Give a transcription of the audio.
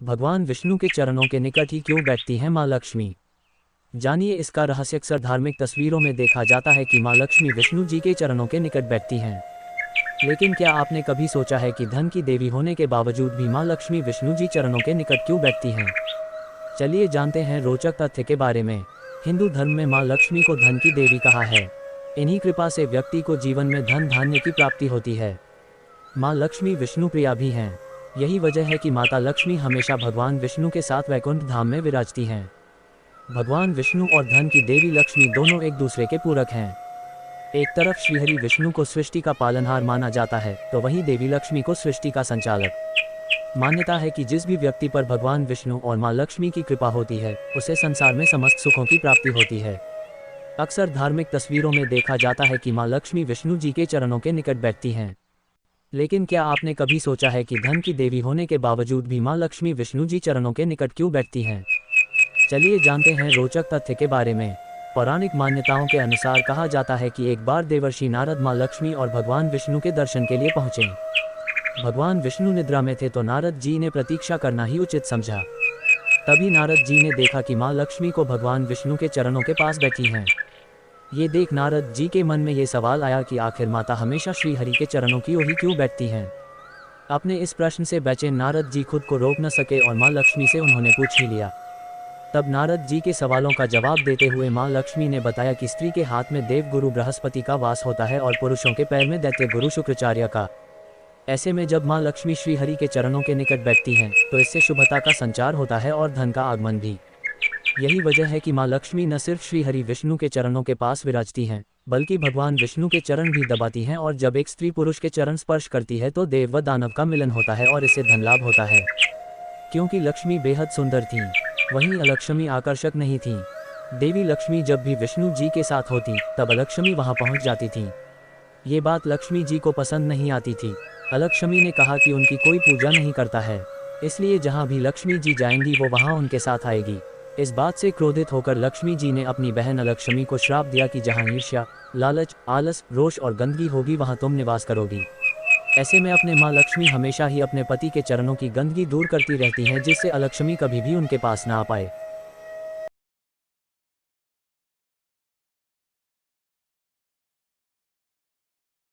भगवान विष्णु के चरणों के निकट ही क्यों बैठती हैं माँ लक्ष्मी? जानिए इसका रहस्य। अक्सर धार्मिक तस्वीरों में देखा जाता है कि माँ लक्ष्मी विष्णु जी के चरणों के निकट बैठती हैं। लेकिन क्या आपने कभी सोचा है कि धन की देवी होने के बावजूद भी माँ लक्ष्मी विष्णु जी चरणों के निकट क्यों बैठती हैं? चलिए जानते हैं रोचक तथ्य के बारे में। हिंदू धर्म में माँ लक्ष्मी को धन की देवी कहा है। इन्हीं कृपा से व्यक्ति को जीवन में धन धान्य की प्राप्ति होती है। माँ लक्ष्मी विष्णु प्रिया भी हैं। यही वजह है कि माता लक्ष्मी हमेशा भगवान विष्णु के साथ वैकुंठ धाम में विराजती हैं। भगवान विष्णु और धन की देवी लक्ष्मी दोनों एक दूसरे के पूरक हैं। एक तरफ श्रीहरि विष्णु को सृष्टि का पालनहार माना जाता है, तो वहीं देवी लक्ष्मी को सृष्टि का संचालक। मान्यता है कि जिस भी व्यक्ति पर भगवान विष्णु और माँ लक्ष्मी की कृपा होती है, उसे संसार में समस्त सुखों की प्राप्ति होती है। अक्सर धार्मिक तस्वीरों में देखा जाता है कि माँ लक्ष्मी विष्णु जी के चरणों के निकट बैठती हैं। लेकिन क्या आपने कभी सोचा है कि धन की देवी होने के बावजूद भी माँ लक्ष्मी विष्णु जी चरणों के निकट क्यों बैठती हैं? चलिए जानते हैं रोचक तथ्य के बारे में। पौराणिक मान्यताओं के अनुसार कहा जाता है कि एक बार देवर्षि नारद माँ लक्ष्मी और भगवान विष्णु के दर्शन के लिए पहुंचे। भगवान विष्णु निद्रा में थे, तो नारद जी ने प्रतीक्षा करना ही उचित समझा। तभी नारद जी ने देखा कि माँ लक्ष्मी को भगवान विष्णु के चरणों के पास बैठी हैं। ये देख नारद जी के मन में ये सवाल आया कि आखिर माता हमेशा श्री हरि के चरणों की ओर ही क्यों बैठती हैं। अपने इस प्रश्न से बेचैन नारद जी खुद को रोक न सके और माँ लक्ष्मी से उन्होंने पूछ ही लिया। तब नारद जी के सवालों का जवाब देते हुए माँ लक्ष्मी ने बताया कि स्त्री के हाथ में देव गुरु बृहस्पति का वास होता है और पुरुषों के पैर में दैत्य गुरु शुक्राचार्य का। ऐसे में जब माँ लक्ष्मी श्री हरि के चरणों के निकट बैठती हैं, तो इससे शुभता का संचार होता है और धन का आगमन भी। यही वजह है कि माँ लक्ष्मी न सिर्फ श्री हरि विष्णु के चरणों के पास विराजती हैं, बल्कि भगवान विष्णु के चरण भी दबाती हैं। और जब एक स्त्री पुरुष के चरण स्पर्श करती है, तो देव व दानव का मिलन होता है और इससे धन लाभ होता है। क्योंकि लक्ष्मी बेहद सुंदर थीं, वहीं अलक्ष्मी आकर्षक नहीं थीं। देवी लक्ष्मी जब भी विष्णु जी के साथ होती, तब अलक्ष्मी वहां पहुंच जाती थीं। ये बात लक्ष्मी जी को पसंद नहीं आती थी। अलक्ष्मी ने कहा कि उनकी कोई पूजा नहीं करता है, इसलिए जहां भी लक्ष्मी जी जाएंगी वो वहां उनके साथ आएगी। इस बात से क्रोधित होकर लक्ष्मी जी ने अपनी बहन अलक्ष्मी को श्राप दिया कि जहां ईर्ष्या, लालच, आलस, रोष और गंदगी होगी, वहां तुम निवास करोगी। ऐसे में अपने माँ लक्ष्मी हमेशा ही अपने पति के चरणों की गंदगी दूर करती रहती हैं, जिससे अलक्ष्मी कभी भी उनके पास ना आ पाए।